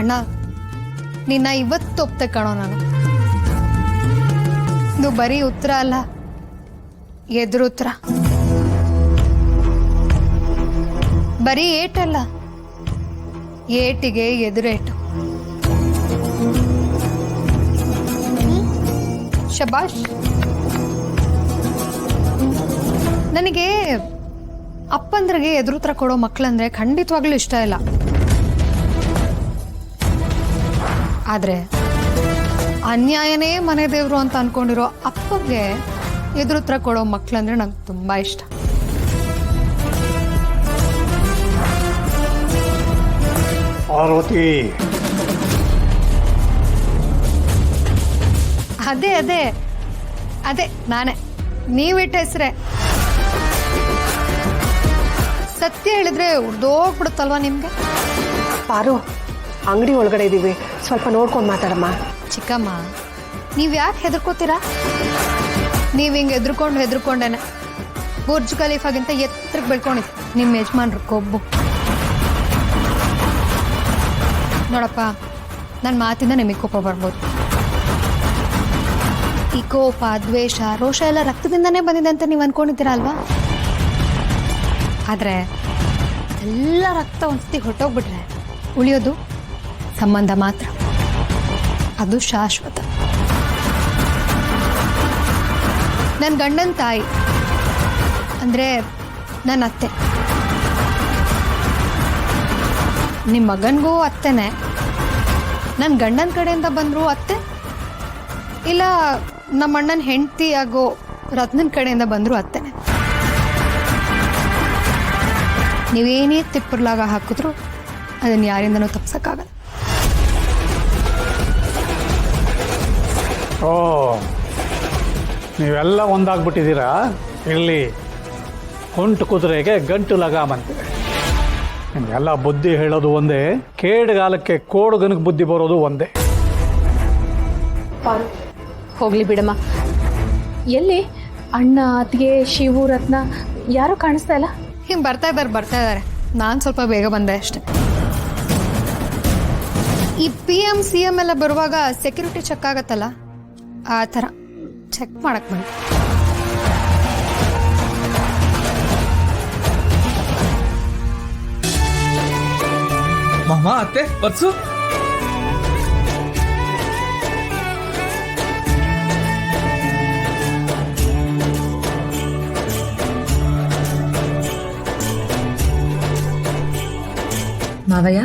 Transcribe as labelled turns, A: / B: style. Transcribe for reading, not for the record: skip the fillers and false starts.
A: ಅಣ್ಣ ನಿನ್ನ ಇವತ್ತು ಒಪ್ತೆ ಕಣೋ ನಾನು. ಇದು ಬರೀ ಉತ್ತರ ಅಲ್ಲ, ಎದುರು ಉತ್ತರ. ಬರೀ ಏಟಲ್ಲ, ಏಟಿಗೆ ಎದುರೇಟು. ಶಬಾಷ್. ನನಗೆ ಅಪ್ಪಂದ್ರಿಗೆ ಎದುರುತ್ರ ಕೊಡೋ ಮಕ್ಕಳಂದ್ರೆ ಖಂಡಿತವಾಗ್ಲೂ ಇಷ್ಟ ಇಲ್ಲ. ಆದ್ರೆ ಅನ್ಯಾಯನೇ ಮನೆ ದೇವ್ರು ಅಂತ ಅನ್ಕೊಂಡಿರೋ ಅಪ್ಪಗೆ ಎದುರುತ್ರ ಕೊಡೋ ಮಕ್ಕಳಂದ್ರೆ ನಂಗೆ ತುಂಬಾ ಇಷ್ಟ.
B: ಪಾರ್ವತಿ,
A: ಅದೇ ಅದೇ ಅದೇ ನಾನೇ. ನೀವಿಟ್ಟ ಹೆಸ್ರೆ. ಸತ್ಯ ಹೇಳಿದ್ರೆ ಉರ್ದೋಗ್ಬಿಡುತ್ತಲ್ವಾ ನಿಮ್ಗೆ?
C: ಪಾರು, ಅಂಗಡಿ ಒಳಗಡೆ ಇದೀವಿ, ಸ್ವಲ್ಪ ನೋಡ್ಕೊಂಡು ಮಾತಾಡಮ್ಮ.
A: ಚಿಕ್ಕಮ್ಮ, ನೀವ್ ಯಾಕೆ ಹೆದರ್ಕೋತೀರಾ? ನೀವ್ ಹಿಂಗ್ ಹೆದರ್ಕೊಂಡೇನೆ ಬುರ್ಜ್ ಖಲೀಫಾಗಿಂತ ಎತ್ತರಕ್ಕೆ ಬೆಳ್ಕೊಂಡಿದ್ ನಿಮ್ಮ ಯಜಮಾನ್ರ ಕೊಬ್ಬು. ನೋಡಪ್ಪ, ನನ್ನ ಮಾತಿಂದ ನಿಮಗೆ ಕೋಪ ಬರ್ಬೋದು. ಈ ಕೋಪ, ದ್ವೇಷ, ರೋಷ ಎಲ್ಲ ರಕ್ತದಿಂದನೇ ಬಂದಿದೆ ಅಂತ ನೀವು ಅನ್ಕೊಂಡಿದ್ದೀರಾ ಅಲ್ವಾ? ಆದ್ರೆ ಎಲ್ಲ ರಕ್ತ ಒಂದ್ಸತಿ ಹೊರಟೋಗ್ಬಿಟ್ರೆ ಉಳಿಯೋದು ಸಂಬಂಧ ಮಾತ್ರ. ಅದು ಶಾಶ್ವತ. ನನ್ನ ಗಂಡನ ತಾಯಿ ಅಂದ್ರೆ ನನ್ನ ಅತ್ತೆ. ನಿಮ್ಮ ಮಗನಿಗೂ ಅತ್ತೆನೆ. ನನ್ನ ಗಂಡನ ಕಡೆಯಿಂದ ಬಂದ್ರು ಅತ್ತೆ, ಇಲ್ಲ ನಮ್ಮ ಅಣ್ಣನ ಹೆಂಡತಿ ಆಗೋ ರತ್ನನ ಕಡೆಯಿಂದ ಬಂದ್ರು ಅತ್ತೆನೆ. ನೀವೇನೇ ತಿಪ್ಪರ್ಲಾಗ ಹಾಕಿದ್ರು ಅದನ್ನ ಯಾರಿಂದನೂ ತಪ್ಸಕ್ಕಾಗಲ್ಲ.
B: ಓ, ನೀವೆಲ್ಲ ಒಂದಾಗ್ಬಿಟ್ಟಿದ್ದೀರಾ. ಇಲ್ಲಿ ಹೊಂಟು ಕುದುರೆಗೆ ಗಂಟು ಲಗಾಮಂತೆ. ನಿಮಗೆಲ್ಲ ಬುದ್ಧಿ ಹೇಳೋದು ಒಂದೇ, ಕೇಡುಗಾಲಕ್ಕೆ ಕೋಡುಗನಿಗೆ ಬುದ್ಧಿ ಬರೋದು ಒಂದೇ.
D: ಪಾರು, ಹೋಗ್ಲಿ ಬಿಡಮ್ಮ. ಎಲ್ಲಿ ಅಣ್ಣ, ಅತ್ತಿಗೆ, ಶಿವು, ರತ್ನ ಯಾರು ಕಾಣಿಸ್ತಾ ಇಲ್ಲ?
A: ಹಿಂಗೆ ಬರ್ತಾ ಇದ್ದಾರೆ. ನಾನು ಸ್ವಲ್ಪ ಬೇಗ ಬಂದೆ ಅಷ್ಟೆ. ಈ PM CM ಎಲ್ಲ ಬರುವಾಗ ಸೆಕ್ಯೂರಿಟಿ ಚೆಕ್ ಆಗತ್ತಲ್ಲ, ಆ ಥರ ಚೆಕ್ ಮಾಡಕ್ ಬಂದೆ.
E: ಮಾಮ, ಅತ್ತೆ, ಬರ್ಸು.
F: ಮಾವಯ್ಯ,